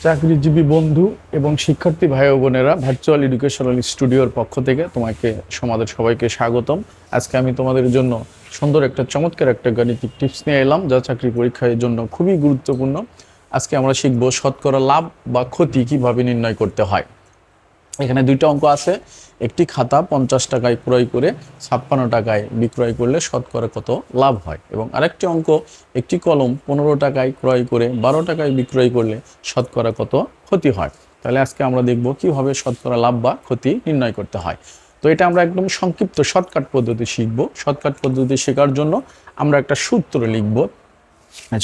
চাকরিজীবী বন্ধু এবং শিক্ষার্থী ভাই ও বোনেরা, ভার্চুয়াল এডুকেশনাল স্টুডিওর পক্ষ থেকে তোমাদের সবাইকে স্বাগতম। আজকে আমি তোমাদের জন্য সুন্দর একটা চমৎকার একটা গাণিতিক টিপস নিয়ে এলাম, যা চাকরি পরীক্ষার জন্য খুবই গুরুত্বপূর্ণ। আজকে আমরা শিখব শতকরা লাভ বা ক্ষতি কিভাবে নির্ণয় করতে হয়। এখানে দুইটা অঙ্ক আছে। একটি খাতা 50 টাকায় ক্রয় করে 56 টাকায় বিক্রয় করলে শতকরা কত লাভ হয়, এবং আরেকটি অঙ্ক, একটি কলম 15 টাকায় ক্রয় করে 12 টাকায় বিক্রয় করলে শতকরা কত ক্ষতি হয়। তাহলে আজকে আমরা দেখব কিভাবে শতকরা লাভ বা ক্ষতি নির্ণয় করতে হয়। তো এটা আমরা একদম সংক্ষিপ্ত শর্টকাট পদ্ধতি শিখব। শর্টকাট পদ্ধতি শেখার জন্য আমরা একটা সূত্র লিখব,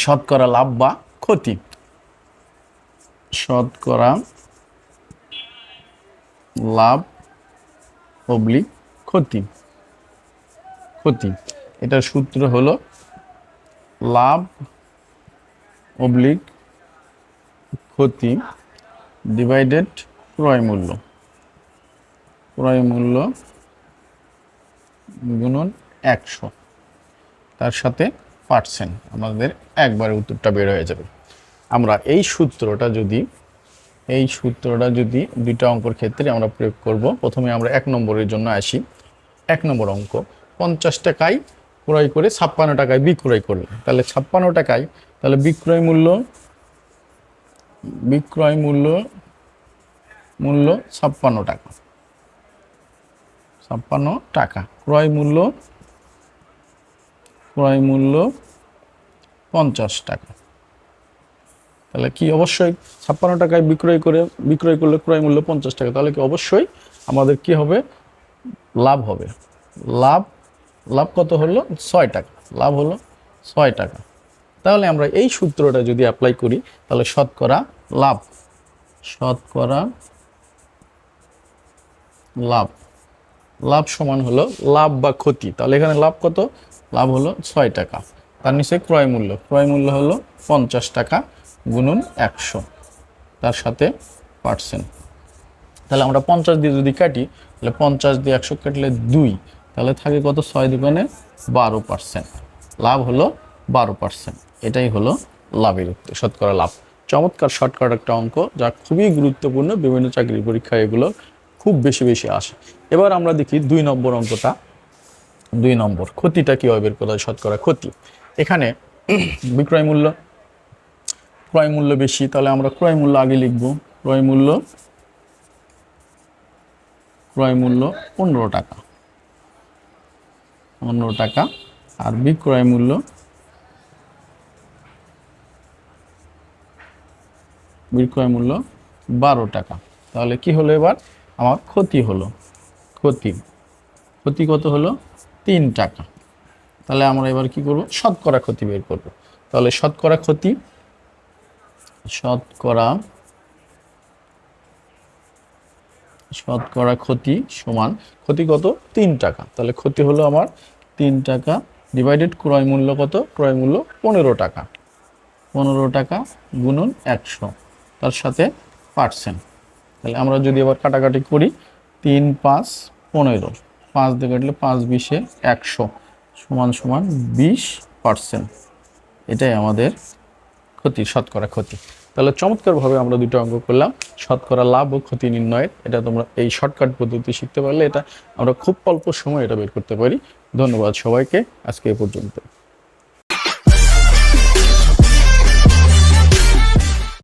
শতকরা লাভ বা ক্ষতি। শতকরা লাভ অবলিক ক্ষতি। এটার সূত্র হলো লাভ অবলিক ক্ষতি ডিভাইডেড ক্রয় মূল্য গুণন 100, তার সাথে পার্সেন্ট। আমাদের একবারে উত্তরটা বের হয়ে যাবে। আমরা এই সূত্রটা যদি দুইটা অঙ্কের ক্ষেত্রে আমরা প্রয়োগ করব। প্রথমে আমরা 1 নম্বরের জন্য আসি। 1 নম্বর অঙ্ক, 50 টাকায় ক্রয় করে 56 টাকায় বিক্রয় করলে, তাহলে 56 টাকায়, তাহলে বিক্রয় মূল্য 56 টাকা, 56 টাকা। ক্রয় মূল্য 50 টাকা। তাহলে কি অবশ্যই 56 টাকায় বিক্রয় করলে ক্রয় মূল্য 50 টাকা, তাহলে কি অবশ্যই আমাদের কি হবে? লাভ হবে। লাভ কত হলো? 6 টাকা। লাভ হলো 6 টাকা। তাহলে আমরা এই সূত্রটা যদি অ্যাপ্লাই করি, তাহলে শতকরা লাভ সমান হলো লাভ বা ক্ষতি। তাহলে এখানে লাভ কত? লাভ হলো 6 টাকা। তার নিচে ক্রয় মূল্য হলো 50 টাকা গুণন 100, তার সাথে পার্সেন্ট। তাহলে আমরা 50 দিয়ে যদি কাটি, তাহলে 50 দিয়ে 100 কাটলে 2, তাহলে থাকে কত? 6 দুগুণে 12%। লাভ হলো 12%। এটাই হলো লাভের উত্তর, শতকরা লাভ। চমৎকার শর্টকাট একটা অঙ্ক, যা খুবই গুরুত্বপূর্ণ। বিভিন্ন চাকরি পরীক্ষায় এগুলো খুব বেশি আসে। এবার আমরা দেখি 2 নম্বর অঙ্কটা। 2 নম্বর ক্ষতিটা কীভাবে বের করা হয়? শতকরা ক্ষতি। এখানে ক্রয় মূল্য বেশি, তাহলে আমরা ক্রয় মূল্য আগে লিখব। ক্রয় মূল্য 15 টাকা, আর বিক্রয় মূল্য 12 টাকা। তাহলে কি হলো? এবার আমার ক্ষতি হলো। ক্ষতি কত হলো? 3 টাকা। তাহলে আমরা এবার কি করব? শতকরা ক্ষতি বের করব। তাহলে শতকরা ক্ষতি সমান, ক্ষতি কত? 3 টাকা। তাহলে ক্ষতি হলো আমার 3 টাকা ডিভাইডেড ক্রয় মূল্য কত? ক্রয় মূল্য 15 টাকা। 15 টাকা গুণন 100, তার সাথে পার্সেন্ট। তাহলে আমরা যদি এবার কাটাকাটি করি, 3 5 15, 5 দিয়ে কাটলে 5 20 100 সমান 20%। এটাই আমাদের শতকরা ক্ষতি। তাহলে চমৎকারভাবে আমরা দুটো অঙ্ক করলাম শতকরা লাভ ও ক্ষতি নির্ণয়ের। এটা তোমরা এই শর্টকাট পদ্ধতি শিখতে পারলে এটা আমরা খুব অল্প সময় এটা বের করতে পারি। ধন্যবাদ সবাইকে, আজকে এ পর্যন্ত।